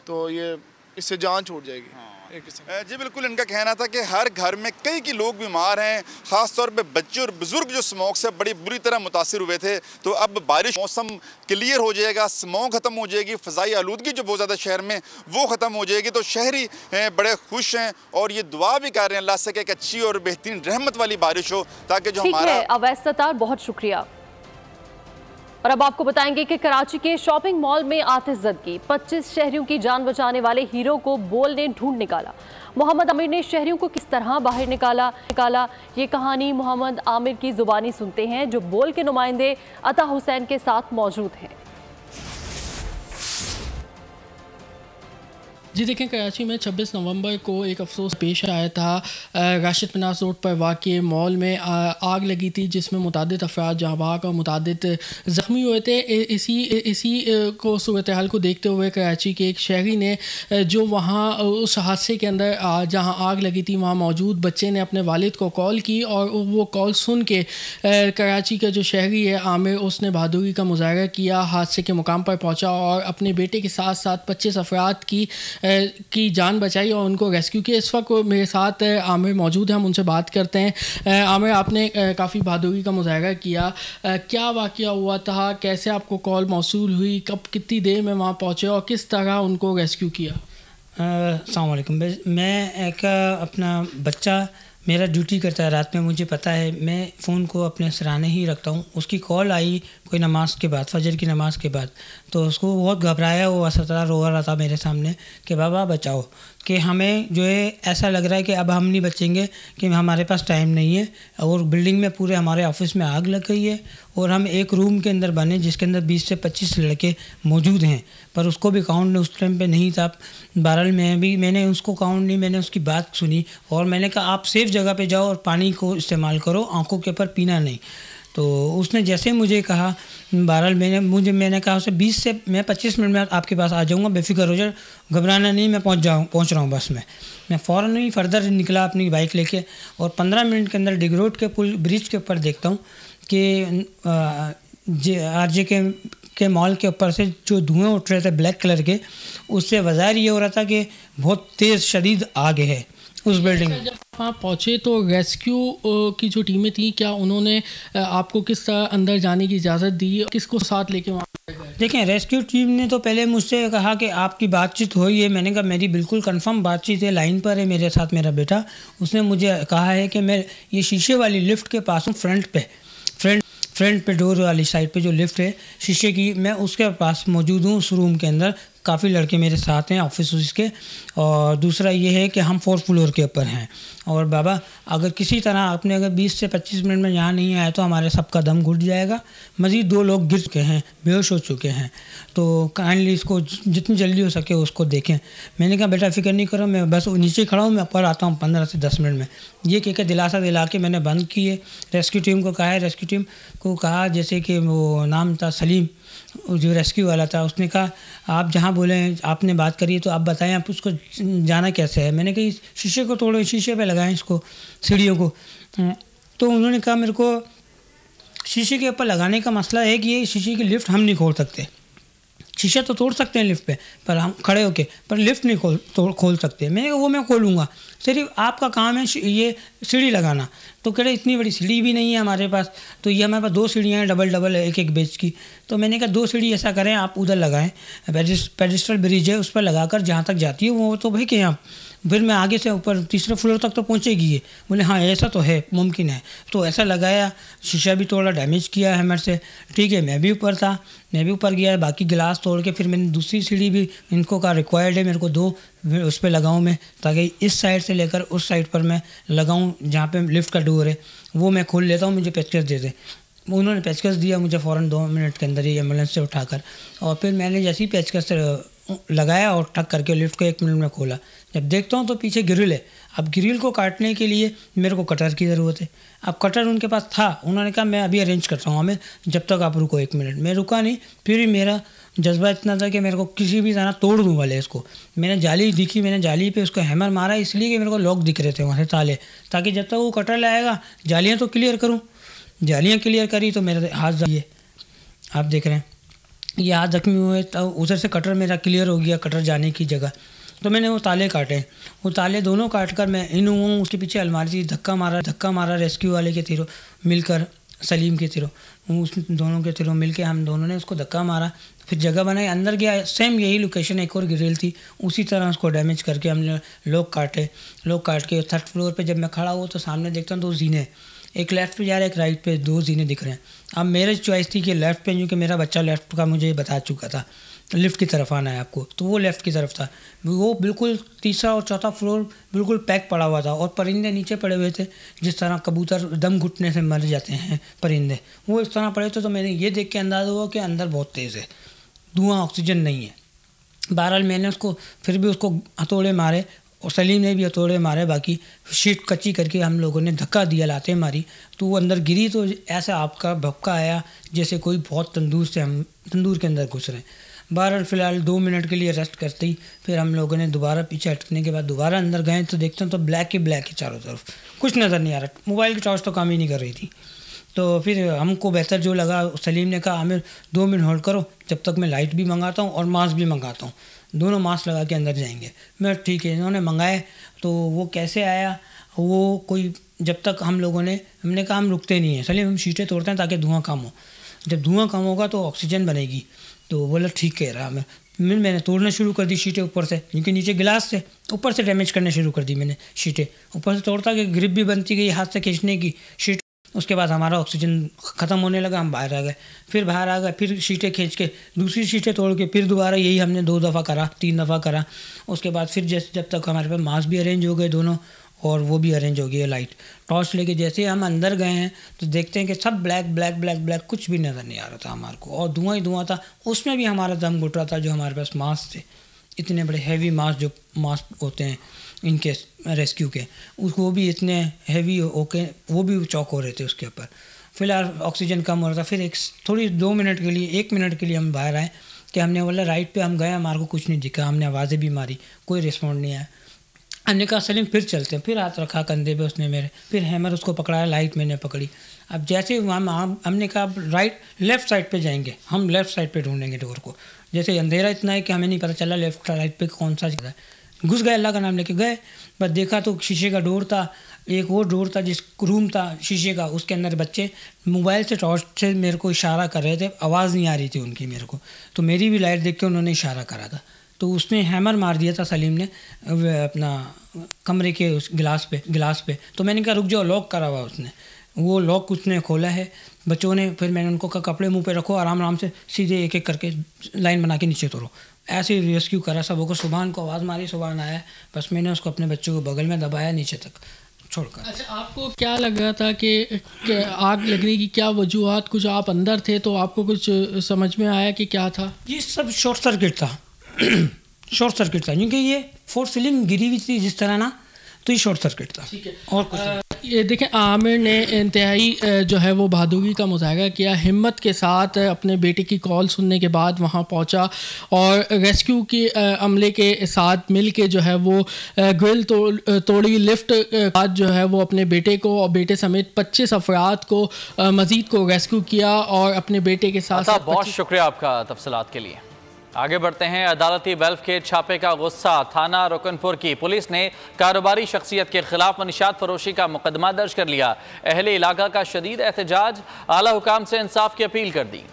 तो ये इससे जान छूट जाएगी। जी बिल्कुल, इनका कहना था कि हर घर में कई लोग बीमार हैं, ख़ास तौर पे बच्चे और बुज़ुर्ग जो स्मॉग से बड़ी बुरी तरह मुतासिर हुए थे। तो अब बारिश, मौसम क्लियर हो जाएगा, स्मॉग ख़त्म हो जाएगी, फ़ज़ाई आलूदगी जो बहुत ज़्यादा शहर में वो ख़त्म हो जाएगी। तो शहरी बड़े खुश हैं और ये दुआ भी कर रहे हैं अल्लाह से कि एक अच्छी और बेहतरीन रहमत वाली बारिश हो, ताकि जो हमारा। अवैस सत्तार, बहुत शुक्रिया। और अब आपको बताएंगे कि कराची के शॉपिंग मॉल में आतिशज़दगी, 25 शहरियों की जान बचाने वाले हीरो को बोल ने ढूंढ निकाला। मोहम्मद आमिर ने शहरियों को किस तरह बाहर निकाला, ये कहानी मोहम्मद आमिर की जुबानी सुनते हैं, जो बोल के नुमाइंदे अता हुसैन के साथ मौजूद हैं। जी देखें, कराची में 26 नवंबर को एक अफसोस पेश आया था। राशिद पनास रोड पर वाक़ मॉल में आग लगी थी, जिसमें मुतादिद अफराद जहाँ भाग और मुतादिद ज़ख्मी हुए थे। इसी को सूरत हाल को देखते हुए कराची के एक शहरी ने, जो वहाँ उस हादसे के अंदर जहाँ आग लगी थी वहाँ मौजूद बच्चे ने अपने वालिद को कॉल की, और वो कॉल सुन के कराची का जो शहरी है आमिर, उसने बहादुरी का मुजाहरा किया, हादसे के मुकाम पर पहुँचा और अपने बेटे के साथ साथ 25 अफराद की जान बचाई और उनको रेस्क्यू किया। इस वक्त मेरे साथ आमिर मौजूद हैं, हम उनसे बात करते हैं। आमिर, आपने काफ़ी बहादुरी का मुजाहरा किया, क्या वाक़या हुआ था, कैसे आपको कॉल मौसूल हुई, कब कितनी देर में वहाँ पहुँचे और किस तरह उनको रेस्क्यू किया? अस्सलाम वालेकुम। मैं एक अपना बच्चा मेरा ड्यूटी करता है रात में, मुझे पता है, मैं फ़ोन को अपने सराहने ही रखता हूँ। उसकी कॉल आई कोई नमाज के बाद, फजर की नमाज़ के बाद, तो उसको बहुत घबराया, वो असतरा रो रहा था मेरे सामने कि बाबा बचाओ, कि हमें जो है ऐसा लग रहा है कि अब हम नहीं बचेंगे, कि हमारे पास टाइम नहीं है, और बिल्डिंग में पूरे हमारे ऑफिस में आग लग गई है और हम एक रूम के अंदर बने जिसके अंदर 20 से 25 लड़के मौजूद हैं, पर उसको भी काउंट उस टाइम पे नहीं था। बहरहाल मैंने उसको काउंट नहीं, मैंने उसकी बात सुनी और मैंने कहा आप सेफ़ जगह पे जाओ और पानी को इस्तेमाल करो, आंखों के ऊपर पीना नहीं। तो उसने जैसे मुझे कहा, बहरहाल मैंने कहा उसे 20 से मैं 25 मिनट में आपके पास आ जाऊँगा, बेफिक्र हो जाए, घबराना नहीं, मैं पहुँच रहा हूँ बस में। मैं फ़ौरन ही फर्दर निकला अपनी बाइक लेके और 15 मिनट के अंदर डिग रोड के पुल ब्रिज के ऊपर देखता हूँ कि RJ के मॉल के ऊपर से जो धुएँ उठ रहे थे ब्लैक कलर के, उससे वज़ाहिर ये हो रहा था कि बहुत तेज़ शदीद आग है उस बिल्डिंग में। जब आप पहुँचे तो रेस्क्यू की जो टीमें थी, क्या उन्होंने आपको किस तरह अंदर जाने की इजाज़त दी, किसको साथ लेके वहाँ गए? देखें, रेस्क्यू टीम ने तो पहले मुझसे कहा कि आपकी बातचीत हुई है। मैंने कहा मेरी बिल्कुल कंफर्म बातचीत है, लाइन पर है मेरे साथ मेरा बेटा। उसने मुझे कहा है कि मैं ये शीशे वाली लिफ्ट के पास हूँ, फ्रंट फ्रंट पे डोर वाली साइड पे जो लिफ्ट है शीशे की, मैं उसके पास मौजूद हूँ उस रूम के अंदर। काफ़ी लड़के मेरे साथ हैं ऑफिस के। और दूसरा ये है कि हम 4th फ्लोर के ऊपर हैं। और बाबा अगर किसी तरह आपने अगर 20 से 25 मिनट में यहाँ नहीं आए तो हमारे सबका दम घुट जाएगा। मज़ीद 2 लोग गिर चुके हैं, बेहोश हो चुके हैं, तो काइंडली इसको जितनी जल्दी हो सके उसको देखें। मैंने कहा बेटा फ़िक्र नहीं करो, मैं बस नीचे खड़ा हूँ, मैं ऊपर आता हूँ 15 से 10 मिनट में। ये कह के दिलासा दिला के मैंने बंद किए। रेस्क्यू टीम को कहा है, रेस्क्यू टीम को कहा, जैसे कि वो नाम था सलीम जो रेस्क्यू वाला था, उसने कहा आप जहाँ बोले आपने बात करी तो आप बताएं आप उसको जाना कैसे है। मैंने कहा शीशे को तोड़ो, शीशे पे लगाएं इसको, सीढ़ियों को। तो उन्होंने कहा मेरे को शीशे के ऊपर लगाने का मसला है कि ये शीशे की लिफ्ट हम नहीं खोल सकते। शीशा तो तोड़ सकते हैं लिफ्ट पे, पर हम खड़े होके, पर लिफ्ट नहीं खोल सकते। मैं खोलूँगा, सिर्फ आपका काम है ये सीढ़ी लगाना। तो कह रहे इतनी बड़ी सीढ़ी भी नहीं है हमारे पास, तो ये हमारे पास 2 सीढ़ियाँ हैं डबल एक बेच की। तो मैंने कहा 2 सीढ़ी ऐसा करें आप उधर लगाएं, पेडिस्ट्रल ब्रिज है उस पर लगाकर जहाँ तक जाती है वो तो भाई कि आप फिर मैं आगे से ऊपर 3रे फ्लोर तक तो पहुँचेगी ये। बोले हाँ ऐसा तो है, मुमकिन है। तो ऐसा लगाया, शीशा भी थोड़ा डैमेज किया है मेरे से, ठीक है। मैं भी ऊपर था, मैं भी ऊपर गया, बाकी गिलास तोड़ के फिर मैंने दूसरी सीढ़ी भी इनको कहा रिक्वायर्ड है मेरे को 2 उस पर लगाऊँ मैं, ताकि इस साइड से लेकर उस साइड पर मैं लगाऊँ जहाँ पे लिफ्ट का डोर है वो मैं खोल लेता हूँ, मुझे पेचकस दे दे। उन्होंने पेचकस दिया मुझे फ़ौरन 2 मिनट के अंदर ही एम्बुलेंस से उठाकर। और फिर मैंने जैसे ही पेचकस लगाया और टक करके लिफ्ट को 1 मिनट में खोला। जब देखता हूँ तो पीछे ग्रिल है। अब ग्रिल को काटने के लिए मेरे को कटर की ज़रूरत है। अब कटर उनके पास था, उन्होंने कहा मैं अभी अरेंज करता हूँ हमें, जब तक आप रुको 1 मिनट। मैं रुका नहीं, फिर भी मेरा जज्बा इतना था कि मेरे को किसी भी तरह तोड़ दूँ वाले इसको। मैंने जाली दिखी, मैंने जाली पे उसको हैमर मारा, इसलिए कि मेरे को लॉक दिख रहे थे वहाँ से ताले, ताकि जब तक वो कटर लाएगा जालियाँ तो क्लियर करूँ। जालियाँ क्लियर करी तो मेरे हाथ जाइए, आप देख रहे हैं ये हाथ जख्मी हुए। तो उधर से कटर मेरा क्लियर हो गया, कटर जाने की जगह। तो मैंने वो ताले काटे, वो ताले दोनों काट कर मैं इन हूँ। उसके पीछे अलमारी थी, धक्का मारा रेस्क्यू वाले के थ्रू मिलकर, सलीम के थ्रू, उस दोनों के थ्रू मिल के हम दोनों ने उसको धक्का मारा। फिर जगह बनाई, अंदर गया, सेम यही लोकेशन एक और ग्रिल थी, उसी तरह उसको डैमेज करके हमने लोग काट के 3rd फ्लोर पे जब मैं खड़ा हुआ तो सामने देखता हूँ 2 जीने, एक लेफ़्ट पे जा रहा है, एक राइट पे, 2 जीने दिख रहे हैं। अब मेरी चॉइस थी कि लेफ़्ट पे, क्योंकि मेरा बच्चा लेफ़्ट का मुझे बता चुका था लिफ्ट की तरफ आना है आपको, तो वो लेफ़्ट की तरफ था। वो बिल्कुल 3रा और 4था फ्लोर बिल्कुल पैक पड़ा हुआ था, और परिंदे नीचे पड़े हुए थे, जिस तरह कबूतर दम घुटने से मर जाते हैं परिंदे, वो इस तरह पड़े थे। तो मैंने ये देख के अंदाज़ा हुआ कि अंदर बहुत तेज़ है, धुआं, ऑक्सीजन नहीं है। बहरहाल मैंने उसको फिर भी उसको हथौड़े मारे, और सलीम ने भी हथौड़े मारे, बाकी शीट कच्ची करके हम लोगों ने धक्का दिया, लाते मारी, तो वो अंदर गिरी। तो ऐसा आपका भपका आया जैसे कोई बहुत तंदूर के अंदर घुस रहे हैं। बहरहाल फ़िलहाल 2 मिनट के लिए रेस्ट करते ही फिर हम लोगों ने दोबारा पीछे हटने के बाद दोबारा अंदर गए, तो देखते हैं तो ब्लैक ही ब्लैक है चारों तरफ, कुछ नज़र नहीं आ रहा। मोबाइल की टॉर्च तो काम ही नहीं कर रही थी। तो फिर हमको बेहतर जो लगा, सलीम ने कहा आमिर 2 मिनट होल्ड करो, जब तक मैं लाइट भी मंगाता हूँ और मास्क भी मंगाता हूँ, दोनों मास्क लगा के अंदर जाएंगे। मैं ठीक है, इन्होंने मंगाए। तो वो कैसे आया, वो कोई जब तक हमने कहा हम रुकते नहीं हैं सलीम, हम शीटें तोड़ते हैं ताकि धुआं कम हो, जब धुआं कम होगा तो ऑक्सीजन बनेगी। तो बोला ठीक कह रहा मैंने तोड़ना शुरू कर दी शीटें ऊपर से, क्योंकि नीचे गिलास से ऊपर से डैमेज करना शुरू कर दी मैंने शीटें ऊपर से तोड़ता कि ग्रिप भी बनती गई हाथ से खींचने की शीट। उसके बाद हमारा ऑक्सीजन ख़त्म होने लगा, हम बाहर आ गए, फिर शीटें खींच के दूसरी शीटें तोड़ के फिर दोबारा यही हमने 2 दफ़ा करा, 3 दफ़ा करा। उसके बाद फिर जब तक हमारे पास मास्क भी अरेंज हो गए दोनों, और वो भी अरेंज हो गई है लाइट टॉर्च लेके। जैसे हम अंदर गए हैं तो देखते हैं कि सब ब्लैक, कुछ भी नज़र नहीं आ रहा था हमारे को, और धुआं ही धुआं था। उसमें भी हमारा दम घुट रहा था, जो हमारे पास मास्क थे, इतने बड़े हैवी मास्क, जो मास्क होते हैं इनके रेस्क्यू के, उसको भी इतने हैवी होके वो भी चौक हो रहे थे उसके ऊपर। फिलहाल ऑक्सीजन कम हो रहा था। फिर 1 मिनट के लिए हम बाहर आए कि हमने बोला राइट पे हम गए, हमारे को कुछ नहीं दिखा, हमने आवाज़ें भी मारी, कोई रिस्पॉन्ड नहीं आया। हमने कहा सलीम फिर चलते हैं, फिर हाथ रखा कंधे पे उसने मेरे, फिर हैमर उसको पकड़ाया, लाइट मैंने पकड़ी। अब जैसे हमने कहा लेफ़्ट साइड पे जाएंगे, हम लेफ़्ट साइड पे ढूंढेंगे डोर को। जैसे अंधेरा इतना है कि हमें नहीं पता चला लेफ़्ट राइट पे कौन सा जगह है। घुस गए, अल्लाह का नाम लेके गए, बस देखा तो शीशे का डोर था, एक और डोर था जिस रूम था शीशे का, उसके अंदर बच्चे मोबाइल से टॉर्च से मेरे को इशारा कर रहे थे, आवाज़ नहीं आ रही थी उनकी मेरे को, तो मेरी भी लाइट देख के उन्होंने इशारा करा था। तो उसने हैमर मार दिया था सलीम ने अपना कमरे के उस गिलास पे। तो मैंने कहा रुक जाओ, लॉक करा हुआ उसने। वो लॉक उसने खोला है बच्चों ने, फिर मैंने उनको कहा कपड़े मुंह पे रखो, आराम आराम से सीधे एक एक करके लाइन बना के नीचे उतरो। ऐसे रेस्क्यू करा सबों को। सुबह को आवाज़ मारी, सुबह आया, बस मैंने उसको अपने बच्चों को बगल में दबाया नीचे तक छोड़कर। अच्छा, आपको क्या लग रहा था कि आग लगने की क्या वजूहत, कुछ आप अंदर थे तो आपको कुछ समझ में आया कि क्या था? ये सब शॉर्ट सर्किट था शॉर्ट सर्किट था, क्योंकि ये फोर सीलिंग गिरी हुई थी जिस तरह ना, तो ये शॉर्ट सर्किट था। ठीक है। और कुछ ये देखें, आमिर ने इंतहाई जो है वो बहादुरी का मुजाहरा किया, हिम्मत के साथ अपने बेटे की कॉल सुनने के बाद वहाँ पहुँचा और रेस्क्यू के अमले के साथ मिल के जो है वो ग्रिल तोड़ी, लिफ्ट बाद जो है वो अपने बेटे को और बेटे समेत 25 अफराद को मज़ीद को रेस्क्यू किया और अपने बेटे के साथ। बहुत शुक्रिया आपका तफसीलात के लिए। आगे बढ़ते हैं। अदालती वेल्फ के छापे का गुस्सा, थाना रुकनपुर की पुलिस ने कारोबारी शख्सियत के खिलाफ मनशियात फरोशी का मुकदमा दर्ज कर लिया। अहले इलाका का शदीद एहतजाज, आला हुकाम से इंसाफ की अपील कर दी।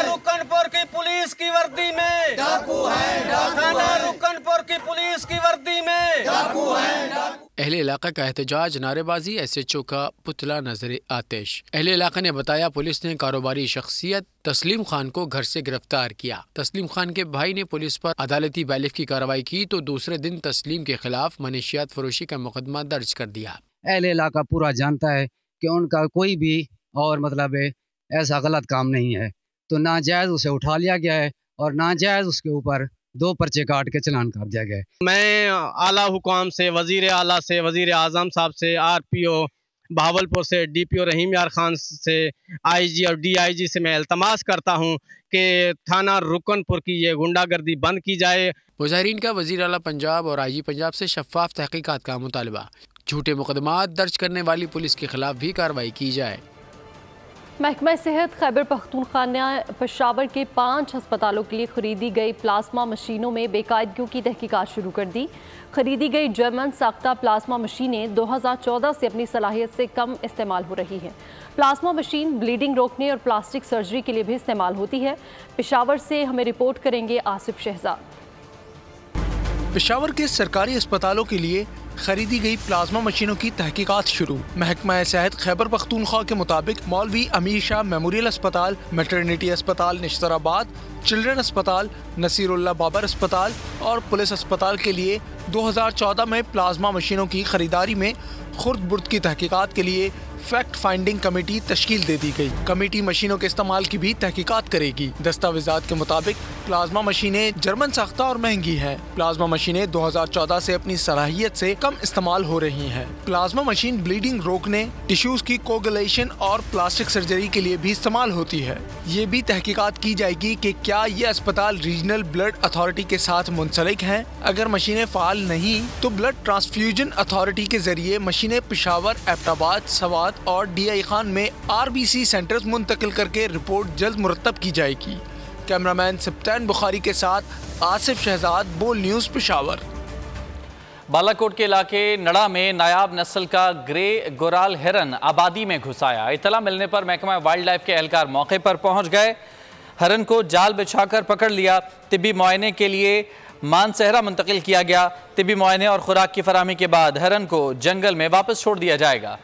रुकनपुर की पुलिस की वर्दी में डाकू है, थाना रुकनपुर की पुलिस की वर्दी में डाकू है। अहले इलाका का एहतजाज, नारेबाजी, SHO का पुतला नजर आतिश। अहले इलाका ने बताया पुलिस ने कारोबारी शख्सियत तस्लीम खान को घर से गिरफ्तार किया। तस्लीम खान के भाई ने पुलिस पर अदालती बैलिफ की कार्रवाई की तो दूसरे दिन तस्लीम के खिलाफ मनशियात फरोशी का मुकदमा दर्ज कर दिया। अहले इलाका पूरा जानता है कि उनका कोई भी और मतलब ऐसा गलत काम नहीं है, तो नाजायज़ उसे उठा लिया गया है और नाजायज़ उसके ऊपर 2 पर्चे काट के चलान कर दिया गया है। मैं आला हुकाम से, वज़ीर आला से, वज़ीर आज़म साहब से, RPO भावलपुर से, DPO रहीम यार खान से, IG और DIG से मैं इल्तमास करता हूँ कि थाना रुकनपुर की ये गुंडागर्दी बंद की जाए। मुजाहिरीन का वज़ीर आला पंजाब और IG पंजाब से शफाफ तहकीकात का मुतालबा, झूठे मुकदमात दर्ज करने वाली पुलिस के खिलाफ भी कार्रवाई की जाए। महकमा सेहत खैबर पख्तूनख्वा ने पेशावर के 5 अस्पतालों के लिए खरीदी गई प्लाज्मा मशीनों में बेकायदगियों की तहकीकात शुरू कर दी। खरीदी गई जर्मन साख्ता प्लाज्मा मशीनें 2014 से अपनी सलाहियत से कम इस्तेमाल हो रही हैं। प्लाज्मा मशीन ब्लीडिंग रोकने और प्लास्टिक सर्जरी के लिए भी इस्तेमाल होती है। पेशावर से हमें रिपोर्ट करेंगे आसिफ शहजाद। पेशावर के सरकारी अस्पतालों के लिए खरीदी गई प्लाज्मा मशीनों की तहकीकात शुरू। महकमा सेहत खैबर पख्तूनख्वा के मुताबिक मौलवी अमीर शाह मेमोरियल अस्पताल, मैटरनिटी अस्पताल निश्तराबाद, चिल्ड्रन अस्पताल, नसीरुल्लाह बाबर अस्पताल और पुलिस अस्पताल के लिए 2014 में प्लाज्मा मशीनों की खरीदारी में खुर्द बुर्द की तहकीकात के लिए फैक्ट फाइंडिंग कमेटी तश्कील दे दी गई। कमेटी मशीनों के इस्तेमाल की भी तहकीकात करेगी। दस्तावेजात के मुताबिक प्लाज्मा मशीनें जर्मन साख्ता और महंगी है। प्लाज्मा मशीनें 2014 से अपनी सलाहियत से कम इस्तेमाल हो रही हैं। प्लाज्मा मशीन ब्लीडिंग रोकने, टिश्यूज की कोगुलेशन और प्लास्टिक सर्जरी के लिए भी इस्तेमाल होती है। ये भी तहकीकात की जाएगी कि क्या ये अस्पताल रीजनल ब्लड अथॉरिटी के साथ मुंसलिक हैं। अगर मशीनें फाल नहीं तो ब्लड ट्रांसफ्यूजन अथॉरिटी के जरिए मशीनें पेशावर, एबटाबाद, सवात और DI खान में RBC सेंटर्स मुंतकिल करके रिपोर्ट जल्द मुरतब की जाएगी। कैमरामैन सप्तान बुखारी के साथ आसिफ शहजाद, बोल न्यूज़ पेशावर। बालाकोट के इलाके नड़ा में नायाब नस्ल का ग्रे गोराल हिरन आबादी में घुस आया। इतला मिलने पर महकमा वाइल्ड लाइफ के एहलकार मौके पर पहुंच गए। हिरन को जाल बिछाकर पकड़ लिया। तिब्बी मुआयने के लिए मानसहरा मुंतकिल किया गया। तिब्बी मुआयने और खुराक की फराहमी के बाद हिरन को जंगल में वापस छोड़ दिया जाएगा।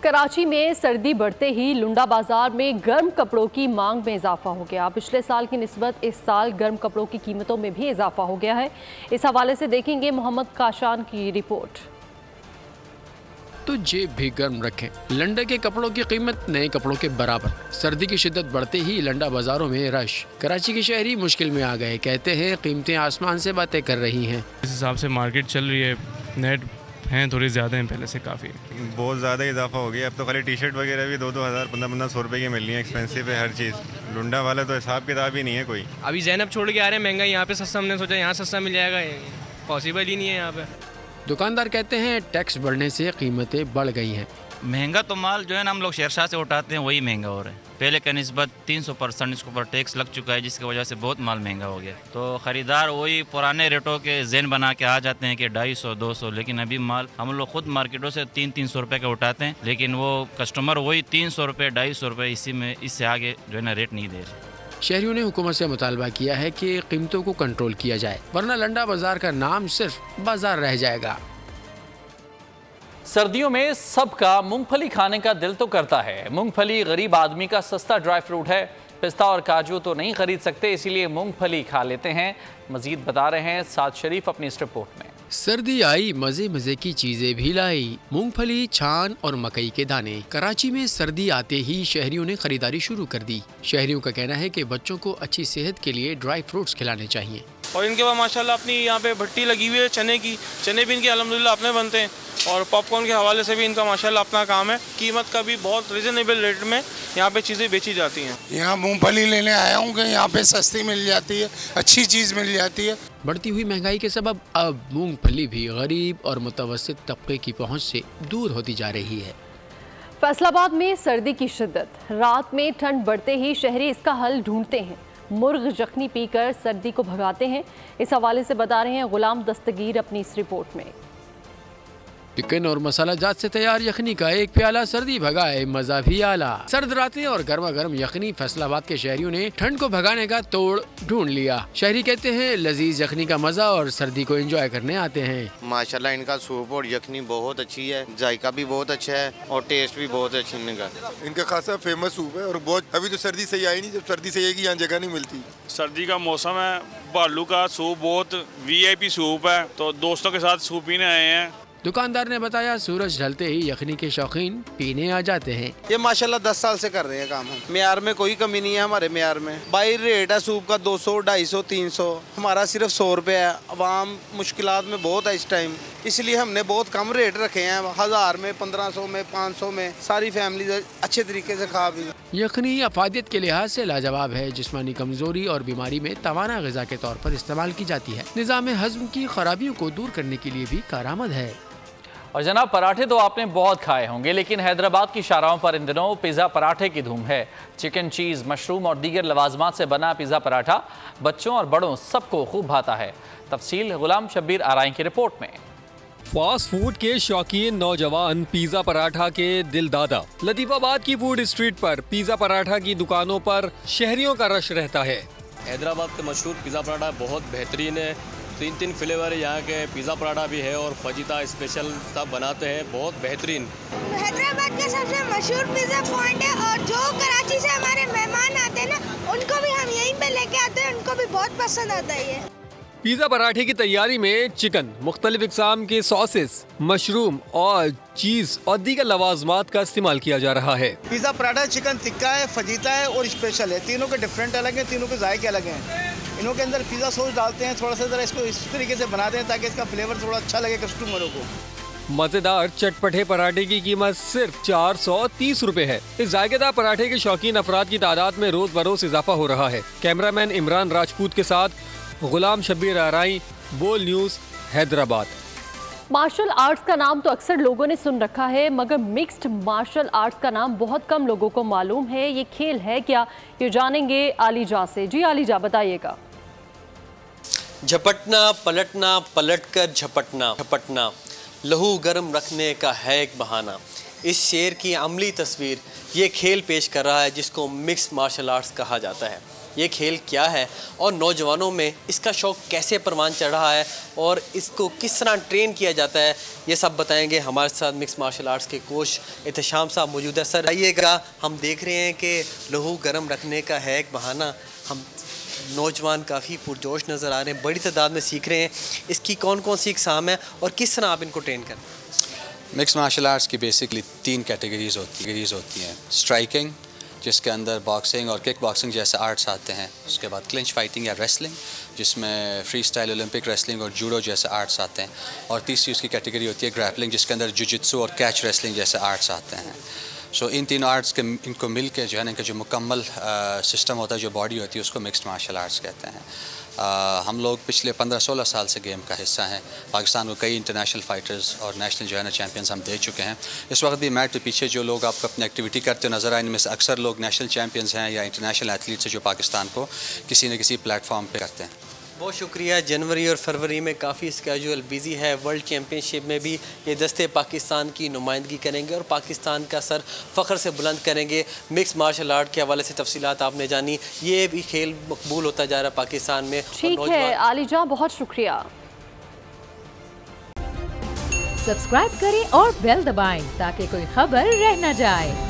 कराची में सर्दी बढ़ते ही लुंडा बाजार में गर्म कपड़ों की मांग में इजाफा हो गया। पिछले साल की निस्बत इस साल गर्म कपड़ों की कीमतों में भी इजाफा हो गया है। इस हवाले से देखेंगे मोहम्मद काशान की रिपोर्ट। तो जेब भी गर्म रखें। लंडा के कपड़ों की कीमत नए कपड़ों के बराबर। सर्दी की शिद्दत बढ़ते ही लंडा बाजारों में रश। कराची के शहरी मुश्किल में आ गए। कहते हैं कीमतें आसमान से बातें कर रही हैं। इस हिसाब से मार्केट चल रही है, नेट हैं थोड़ी ज़्यादा हैं पहले से, काफ़ी बहुत ज़्यादा इजाफा हो गया। अब तो खाली टी-शर्ट वगैरह भी 2-2 हज़ार 1500 रुपये की मिल रही है। एक्सपेंसिव है हर चीज़। लुंडा वाला तो हिसाब किताब ही नहीं है कोई। अभी ज़ैनब छोड़ के आ रहे हैं, महंगा यहाँ पे सस्ता, हमने सोचा यहाँ सस्ता मिल जाएगा, पॉसिबल ही नहीं है यहाँ पे। दुकानदार कहते हैं टैक्स बढ़ने से कीमतें बढ़ गई हैं। महंगा तो माल जो है ना हम लोग शेरशाह से उठाते हैं वही महंगा हो रहा है। पहले के निस्बत 300% इसके ऊपर टैक्स लग चुका है, जिसकी वजह से बहुत माल महंगा हो गया। तो ख़रीदार वही पुराने रेटों के ज़ेन बना के आ जाते हैं कि 250-200, लेकिन अभी माल हम लोग खुद मार्केटों से 300-300 रुपये का उठाते हैं, लेकिन वो कस्टमर वही 300 रुपये 250 रुपये इसी में, इससे आगे जो है ना रेट नहीं दे रहे। शहरियों ने हुकूमत से मुतालबा किया है कि कीमतों को कंट्रोल किया जाए, वरना लंडा बाजार का नाम सिर्फ बाजार रह जाएगा। सर्दियों में सबका मूंगफली खाने का दिल तो करता है। मूंगफली गरीब आदमी का सस्ता ड्राई फ्रूट है। पिस्ता और काजू तो नहीं खरीद सकते, इसीलिए मूंगफली खा लेते हैं। मजीद बता रहे हैं साद शरीफ अपनी इस रिपोर्ट में। सर्दी आई, मजे मजे की चीजें भी लाई। मूंगफली, छान और मकई के दाने। कराची में सर्दी आते ही शहरियों ने खरीदारी शुरू कर दी। शहरियों का कहना है कि बच्चों को अच्छी सेहत के लिए ड्राई फ्रूट्स खिलाने चाहिए। और इनके पास माशाल्लाह अपनी यहाँ पे भट्टी लगी हुई है चने की। चने भी इनके अल्हम्दुलिल्लाह अपने बनते हैं और पॉपकॉर्न के हवाले से भी इनका माशाल्लाह अपना काम है। कीमत का भी बहुत रिजनेबल रेट में यहाँ पे चीज़ें बेची जाती हैं। यहाँ मूंगफली लेने आया हूँ कि यहाँ पे सस्ती मिल जाती है, अच्छी चीज़ मिल जाती है। बढ़ती हुई महंगाई के सबब अब मूंगफली भी गरीब और मुतवस्सित तबके की पहुँच से दूर होती जा रही है। फैसलाबाद में सर्दी की शिद्दत। रात में ठंड बढ़ते ही शहरी इसका हल ढूंढते हैं। मुर्ग यखनी पीकर सर्दी को भगाते हैं। इस हवाले से बता रहे हैं गुलाम दस्तगीर अपनी इस रिपोर्ट में। चिकन और मसाला जात से तैयार यखनी का एक प्याला सर्दी भगाए मजा भी आला। सर्द रातें और गर्मा गर्म यखनी। फैसलाबाद के शहरियों ने ठंड को भगाने का तोड़ ढूंढ लिया। शहरी कहते हैं लजीज यखनी का मजा और सर्दी को एंजॉय करने आते हैं। माशाल्लाह इनका सूप और यखनी बहुत अच्छी है, जायका भी बहुत अच्छा है और टेस्ट भी बहुत अच्छा इनका। इनका खासा फेमस सूप है और बहुत अभी तो सर्दी सही आई नहीं, जब सर्दी सही आएगी यहाँ जगह नहीं मिलती। सर्दी का मौसम है, बालू का सूप बहुत VIP सूप है, तो दोस्तों के साथ सूप पीने आए हैं। दुकानदार ने बताया सूरज ढलते ही यखनी के शौकीन पीने आ जाते हैं। ये माशाल्लाह 10 साल से कर रहे हैं काम हम। म्यार में कोई कमी नहीं है हमारे म्यार में। बाई रेट है सूप का 200, 250, 300, हमारा सिर्फ 100 रुपये है। अवाम मुश्किलात में बहुत है इस टाइम, इसलिए हमने बहुत कम रेट रखे हैं। 1000 में, 1500 में, 500 में सारी फैमिली अच्छे तरीके से खा पी। यखनी अफादियत के लिहाज से लाजवाब है। जिस्मानी कमजोरी और बीमारी में तवाना ग़िज़ा के तौर पर इस्तेमाल की जाती है। निज़ाम हज़्म की खराबियों को दूर करने के लिए भी कारआमद है। और जनाब, पराठे तो आपने बहुत खाए होंगे, लेकिन हैदराबाद की शाहराहों पर इन दिनों पिज़्ज़ा पराठे की धूम है। चिकन, चीज़, मशरूम और दीगर लवाजमात से बना पिज़्ज़ा पराठा बच्चों और बड़ों सबको खूब भाता है। तफसील गुलाम शब्बीर आराई की रिपोर्ट में। फास्ट फूड के शौकीन नौजवान पिज़्ज़ा पराठा के दिल दादा। लतीफ़ाबाद की फूड स्ट्रीट पर पिज़्ज़ा पराठा की दुकानों पर शहरियों का रश रहता है। हैदराबाद का मशहूर पिज़्ज़ा पराठा बहुत बेहतरीन है। 3 फ्लेवर यहाँ के पिज़्ज़ा पराठा भी है और फजीता स्पेशल सब बनाते हैं, बहुत बेहतरीन। हैदराबाद का सबसे मशहूर पिज़्ज़ा पॉइंट है और जो कराची से हमारे मेहमान आते हैं ना, उनको भी हम यहीं पे लेके आते हैं, उनको भी बहुत पसंद आता है ये। पिज़्ज़ा पराठे की तैयारी में चिकन, मुख्तलिफ इक़साम के सॉसेस, मशरूम और चीज़ और दीगर लवाजमात का इस्तेमाल किया जा रहा है। पिज़्ज़ा पराठा चिकन टिक्का है, फजीता है और स्पेशल है। तीनों के डिफरेंट अलग हैं, तीनों के जायके अलग हैं। इनों के अंदर पिज़्ज़ा सॉस डालते हैं, थोड़ा सा ज़रा इसको इस तरीके से बनाते हैं ताकि इसका फ्लेवर थोड़ा अच्छा लगे कस्टमरों को। मज़ेदार चटपटे पराठे की कीमत सिर्फ 430 रुपए है। इस जायकेदार पराठे के शौकीन अफराद की तादाद में रोज बरोज इजाफा हो रहा है। कैमरामैन इमरान राजपूत के साथ गुलाम शब्बीर आराई, बोल न्यूज़, हैदराबाद। मार्शल आर्ट्स का नाम तो अक्सर लोगों ने सुन रखा है, मगर मिक्स्ड मार्शल आर्ट्स का नाम बहुत कम लोगों को मालूम है। ये खेल है क्या, ये जानेंगे आलिजा से। जी आलिजा, बताइएगा। झपटना, पलटना, पलटकर झपटना, झपटना लहू गर्म रखने का है एक बहाना। इस शेर की अमली तस्वीर ये खेल पेश कर रहा है जिसको मिक्स मार्शल आर्ट्स कहा जाता है। ये खेल क्या है और नौजवानों में इसका शौक़ कैसे परवान चढ़ रहा है और इसको किस तरह ट्रेन किया जाता है, ये सब बताएंगे। हमारे साथ मिक्स मार्शल आर्ट्स के कोच एहतशाम साहब मौजूद है। सर आइएगा, हम देख रहे हैं कि लहू गर्म रखने का है एक बहाना। हम नौजवान काफ़ी पुरजोश नज़र आ रहे हैं, बड़ी तादाद में सीख रहे हैं। इसकी कौन कौन सी इकसाम है और किस तरह आप इनको ट्रेन करें? मिक्स मार्शल आर्ट्स की बेसिकली 3 कैटेगरीज होती हैं। स्ट्राइकिंग, जिसके अंदर बॉक्सिंग और किक बॉक्सिंग जैसे आर्ट्स आते हैं। उसके बाद क्लिंच फाइटिंग या रेसलिंग, जिसमें फ्री स्टाइल ओलंपिक रेसलिंग और जूडो जैसे आर्ट्स आते हैं। और तीसरी उसकी कैटेगरी होती है ग्रैपलिंग, जिसके अंदर जुजित्सु और कैच रेसलिंग जैसे आर्ट्स आते हैं। सो इन तीनों आर्ट्स के इनको मिल के जो है ना, इनका जो मुकम्मल सिस्टम होता है, जो बॉडी होती है, उसको मिक्स्ड मार्शल आर्ट्स कहते हैं। हम लोग पिछले 15-16 साल से गेम का हिस्सा हैं। पाकिस्तान को कई इंटरनेशनल फाइटर्स और नेशनल जो है ना चैम्पियंस हम दे चुके हैं। इस वक्त भी मैट के पीछे जो लोग आपको अपनी एक्टिविटी करते नज़र आए, इनमें से अक्सर लोग नेशनल चैम्पियंस हैं या इंटरनेशनल एथलीट्स हैं जो पाकिस्तान को किसी न किसी प्लेटफॉर्म पे करते हैं। बहुत शुक्रिया। जनवरी और फरवरी में काफ़ी स्केड्यूल बिजी है। वर्ल्ड चैम्पियनशिप में भी ये दस्ते पाकिस्तान की नुमाइंदगी करेंगे और पाकिस्तान का सर फ़ख्र से बुलंद करेंगे। मिक्स मार्शल आर्ट के हवाले से तफसीलात आपने जानी। ये भी खेल मकबूल होता जा रहा है पाकिस्तान में। ठीक है आलिजा, बहुत शुक्रिया। सब्सक्राइब करें और बेल दबाएं ताकि कोई खबर रह न जाए।